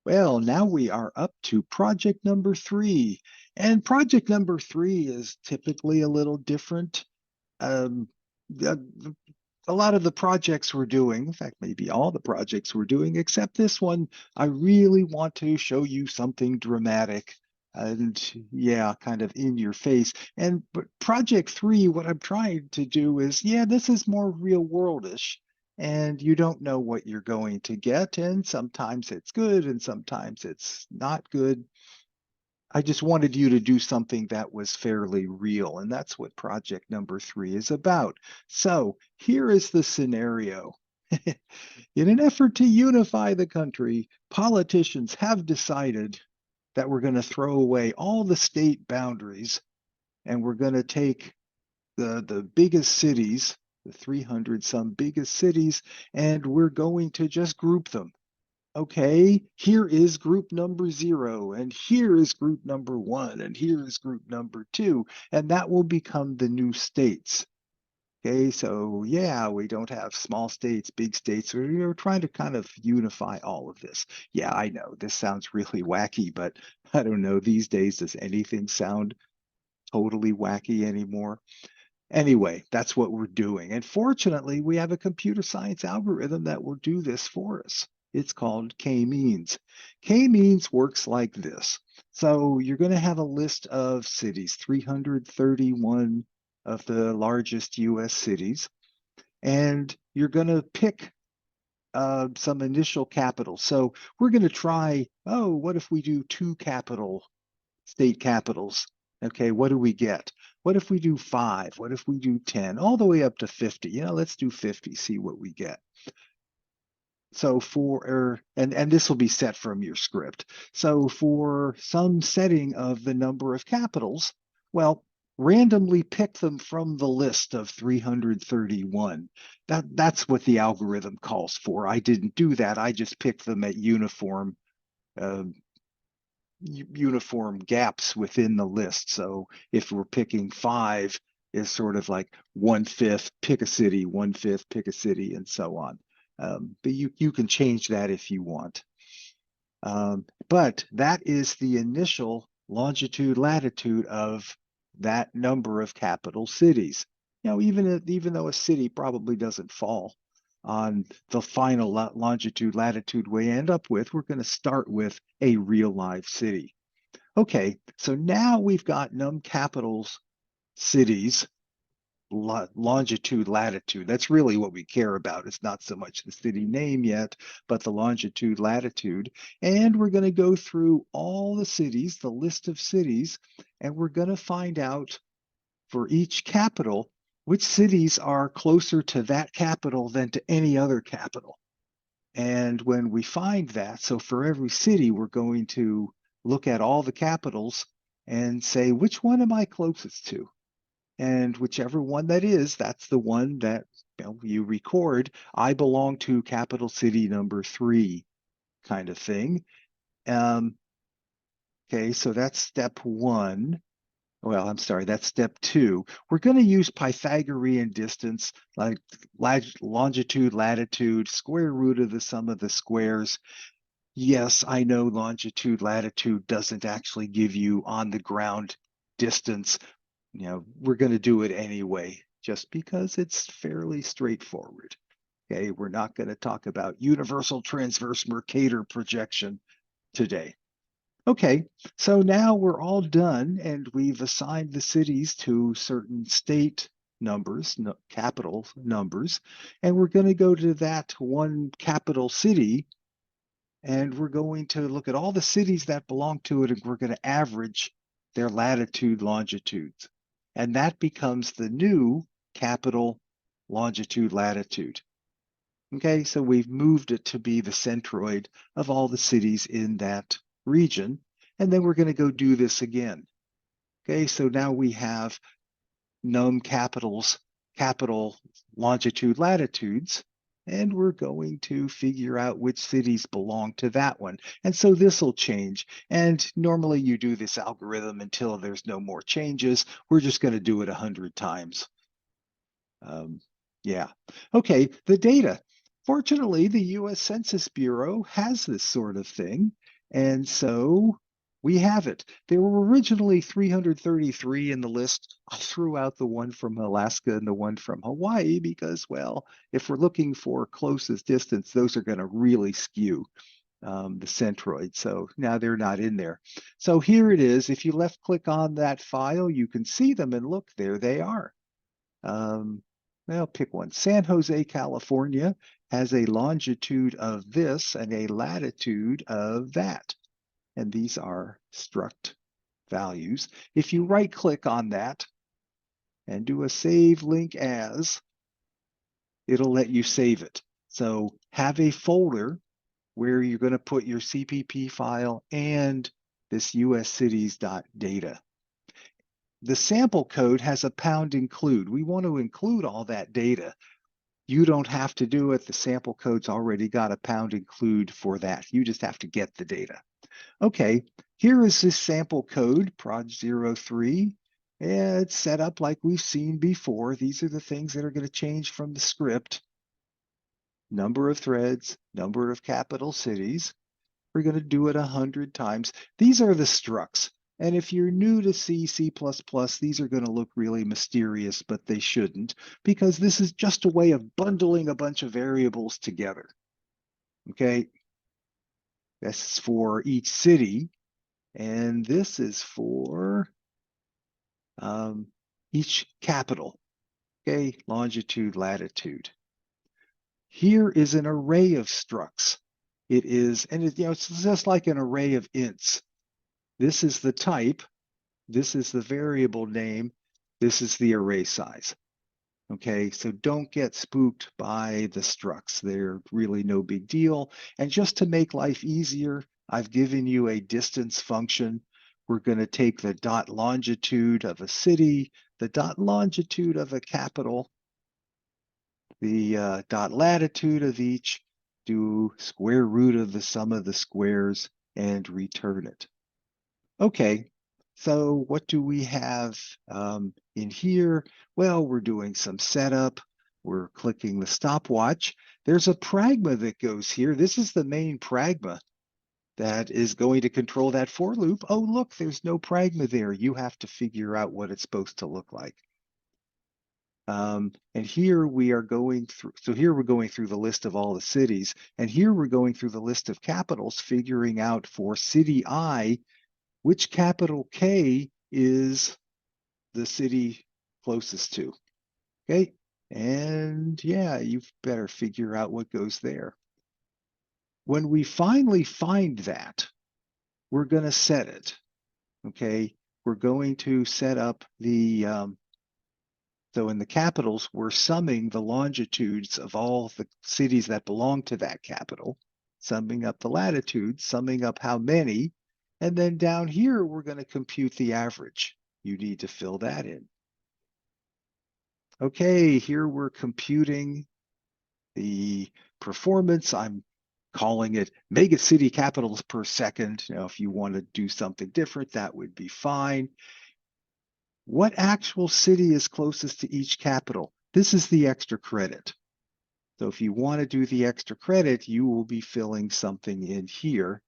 Well, now we are up to project number 3. And project number 3 is typically a little different. Um, the- a lot of the projects we're doing, in fact, maybe all the projects we're doing, except this one, I really want to show you something dramatic and yeah, kind of in your face. And but project 3, what I'm trying to do is, yeah, this is more real worldish. And you don't know what you're going to get. And sometimes it's good and sometimes it's not good. I just wanted you to do something that was fairly real, and that's what project number 3 is about. So here is the scenario. In an effort to unify the country, politicians have decided that we're going to throw away all the state boundaries and we're going to take the biggest cities, the 300 some biggest cities, and we're going to just group them. Okay, here is group number 0, and here is group number 1, and here is group number 2, and that will become the new states. Okay, so yeah, we don't have small states, big states. We're trying to kind of unify all of this. Yeah, I know this sounds really wacky, but I don't know. These days, does anything sound totally wacky anymore? Anyway, that's what we're doing. And fortunately, we have a computer science algorithm that will do this for us. It's called k-means. K-means works like this. So you're going to have a list of cities, 331 of the largest US cities, and you're going to pick some initial capitals. So we're going to try, oh, what if we do 2 state capitals? Okay, what do we get? What if we do 5? What if we do 10? All the way up to 50. Let's do 50, see what we get. So and this will be set from your script. So for some setting of the number of capitals, well, randomly pick them from the list of 331. That's what the algorithm calls for. I didn't do that. I just picked them at uh, uniform gaps within the list. So if we're picking 5, is sort of like 1/5 pick a city, 1/5 pick a city, and so on. But you can change that if you want. But that is the initial longitude latitude of that number of capital cities. Even though a city probably doesn't fall on the final longitude latitude we end up with, we're going to start with a real live city. Okay, so now we've got num capitals cities longitude, latitude. That's really what we care about. It's not so much the city name yet, but the longitude, latitude. And we're going to go through all the cities, the list of cities, and we're going to find out for each capital which cities are closer to that capital than to any other capital. And when we find that, so for every city, we're going to look at all the capitals and say, which one am I closest to? And whichever one that is, that's the one that you record. I belong to capital city number 3 kind of thing. Um, okay, so that's step 1. Well, I'm sorry, that's step 2. We're going to use Pythagorean distance, like longitude, latitude, square root of the sum of the squares. Yes, I know longitude, latitude doesn't actually give you on the ground distance. We're going to do it anyway, just because it's fairly straightforward. Okay, we're not going to talk about universal transverse Mercator projection today. Okay, so now we're all done and we've assigned the cities to certain state numbers, capital numbers, and we're going to go to that one capital city and we're going to look at all the cities that belong to it and we're going to average their latitude, longitudes. And that becomes the new capital longitude, latitude. Okay, so we've moved it to be the centroid of all the cities in that region. And then we're going to go do this again. Okay, so now we have num capitals, capital longitude, latitudes, and we're going to figure out which cities belong to that one. And so this will change. And normally you do this algorithm until there's no more changes. We're just going to do it 100 times. Yeah. Okay, the data. Fortunately, the US Census Bureau has this sort of thing. And so we have it. There were originally 333 in the list. I threw out the one from Alaska and the one from Hawaii because, well, if we're looking for closest distance, those are going to really skew the centroid. So now they're not in there. So here it is. If you left click on that file, you can see them and look, there they are. Well, pick one. San Jose, California has a longitude of this and a latitude of that. And these are struct values. If you right click on that and do a save link as, it'll let you save it. So have a folder where you're going to put your CPP file and this uscities.data. The sample code has a pound include. We want to include all that data. You don't have to do it. The sample code's already got a pound include for that. You just have to get the data. Okay, here is this sample code, Project3. It's set up like we've seen before. These are the things that are going to change from the script. Number of threads, number of capital cities. We're going to do it 100 times. These are the structs. And if you're new to C, C++, these are going to look really mysterious, but they shouldn't, because this is just a way of bundling a bunch of variables together. Okay, this is for each city, and this is for each capital. Okay, longitude, latitude. Here is an array of structs. It is, and it's just like an array of ints. This is the type. This is the variable name. This is the array size. Okay, so don't get spooked by the structs. They're really no big deal. And just to make life easier, I've given you a distance function. We're going to take the dot longitude of a city, the dot longitude of a capital, the dot latitude of each, do square root of the sum of the squares, and return it. Okay, so what do we have in here? Well, we're doing some setup. We're clicking the stopwatch. There's a pragma that goes here. This is the main pragma that is going to control that for loop. Oh, look, there's no pragma there. You have to figure out what it's supposed to look like. And here we are going through, so here we're going through the list of all the cities, and here we're going through the list of capitals, figuring out for city I, which capital K is the city closest to. Okay, and yeah, you better figure out what goes there. When we finally find that, we're going to set it. Okay, we're going to set up the so in the capitals, we're summing the longitudes of all the cities that belong to that capital, summing up the latitudes, summing up how many, and then down here, we're going to compute the average. You need to fill that in. Okay, here we're computing the performance. I'm calling it mega city capitals per second. Now, if you want to do something different, that would be fine. What actual city is closest to each capital? This is the extra credit. So if you want to do the extra credit, you will be filling something in here.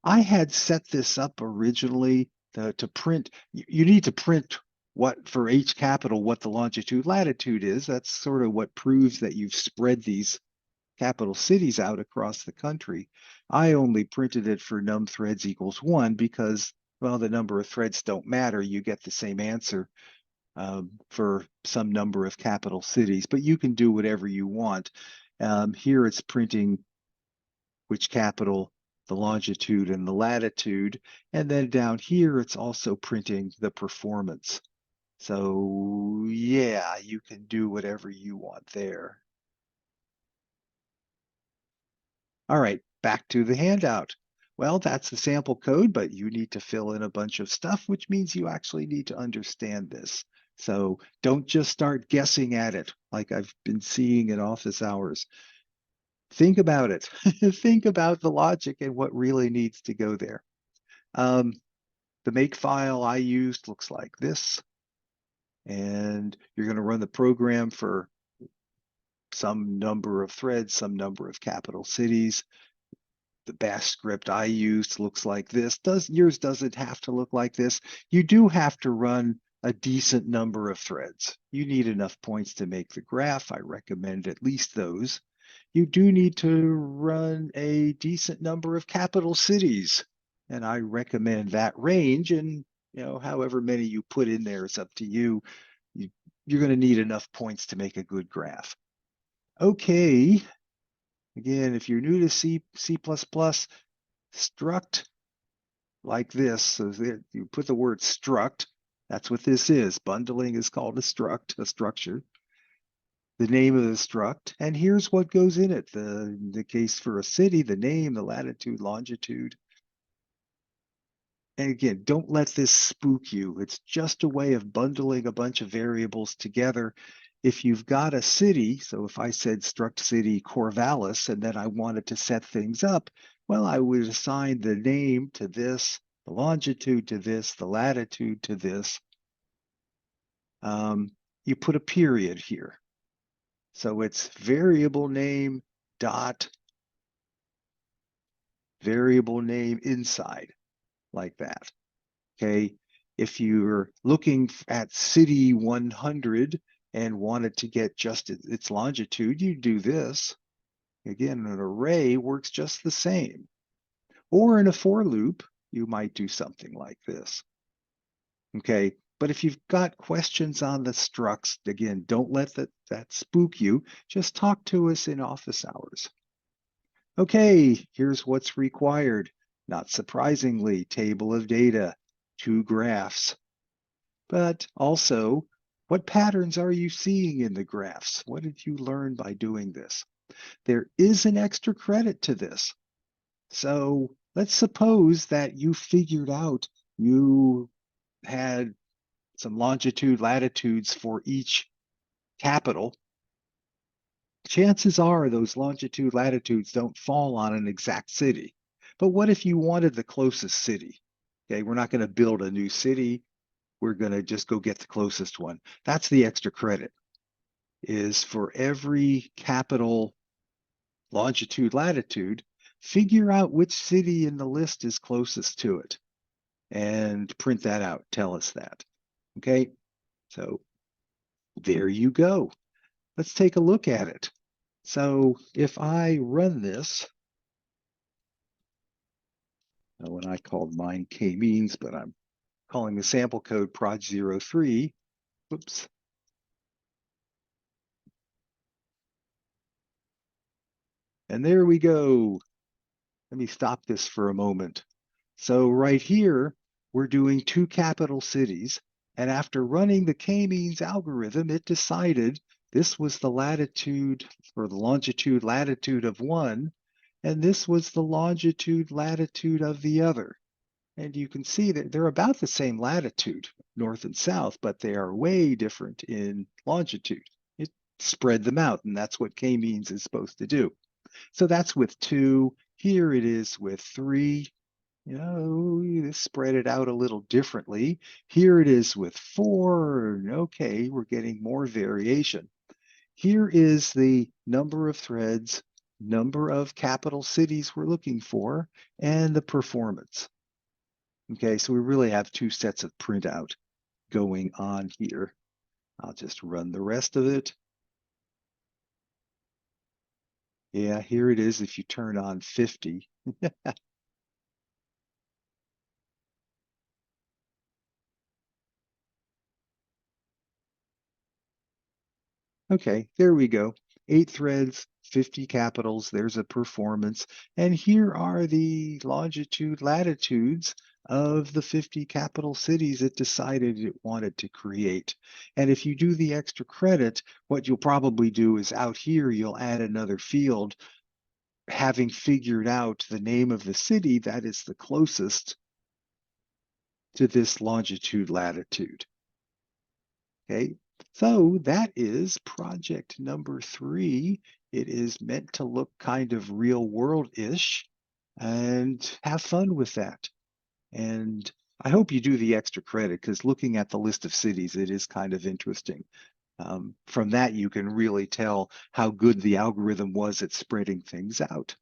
I had set this up originally to print. You need to print what for each capital, what the longitude latitude is. That's sort of what proves that you've spread these capital cities out across the country. I only printed it for num threads equals 1 because, well, the number of threads don't matter. You get the same answer for some number of capital cities, but you can do whatever you want. Here it's printing which capital, the longitude and the latitude, and then down here it's also printing the performance. So yeah, you can do whatever you want there. All right, back to the handout. Well, that's the sample code, but you need to fill in a bunch of stuff, which means you actually need to understand this. So don't just start guessing at it like I've been seeing in office hours. Think about it. Think about the logic and what really needs to go there. The make file I used looks like this. And you're going to run the program for some number of threads, some number of capital cities. the bash script I used looks like this. Yours doesn't have to look like this. You do have to run a decent number of threads. You need enough points to make the graph. I recommend at least those. You do need to run a decent number of capital cities, and I recommend that range. And however many you put in there, it's up to you. You're going to need enough points to make a good graph. Okay. Again, if you're new to C, C++, struct like this. So you put the word struct. That's what this is. Bundling is called a struct, a structure. The name of the struct, and here's what goes in it. The case for a city, the name, the latitude, longitude. And again, don't let this spook you. It's just a way of bundling a bunch of variables together. If you've got a city, so if I said struct city Corvallis, and then I wanted to set things up, well, I would assign the name to this, the longitude to this, the latitude to this. You put a period here. So it's variable name dot variable name inside, like that. Okay. If you're looking at city 100 and wanted to get just its longitude, you do this. Again, an array works just the same. Or in a for loop, you might do something like this. Okay. But if you've got questions on the structs, again, don't let that spook you. Just talk to us in office hours. Okay, here's what's required. Not surprisingly, table of data, 2 graphs. But also, what patterns are you seeing in the graphs? What did you learn by doing this? There is an extra credit to this. So let's suppose that you figured out you had some longitude, latitudes for each capital. Chances are those longitude, latitudes don't fall on an exact city. But what if you wanted the closest city? Okay, we're not going to build a new city. We're going to just go get the closest one. That's the extra credit, is for every capital longitude, latitude, figure out which city in the list is closest to it and print that out. Tell us that. Okay, so there you go. Let's take a look at it. So if I run this, when I called mine k-means, but I'm calling the sample code Project3. Whoops. And there we go. Let me stop this for a moment. So right here, we're doing 2 capital cities. And after running the k-means algorithm, it decided this was the latitude or the longitude latitude of one, and this was the longitude latitude of the other. And you can see that they're about the same latitude, north and south, but they are way different in longitude. It spread them out, and that's what k-means is supposed to do. So that's with 2. Here it is with 3. This spread it out a little differently. Here it is with 4. Okay, we're getting more variation. Here is the number of threads, number of capital cities we're looking for, and the performance. Okay, so we really have 2 sets of printout going on here. I'll just run the rest of it. Yeah, here it is if you turn on 50. Okay, there we go. 8 threads, 50 capitals. There's a performance. And here are the longitude, latitudes of the 50 capital cities it decided it wanted to create. And if you do the extra credit, what you'll probably do is out here, you'll add another field, having figured out the name of the city that is the closest to this longitude, latitude. Okay, so that is project number 3. It is meant to look kind of real world-ish, and have fun with that. And I hope you do the extra credit, because looking at the list of cities, it is kind of interesting. From that, you can really tell how good the algorithm was at spreading things out.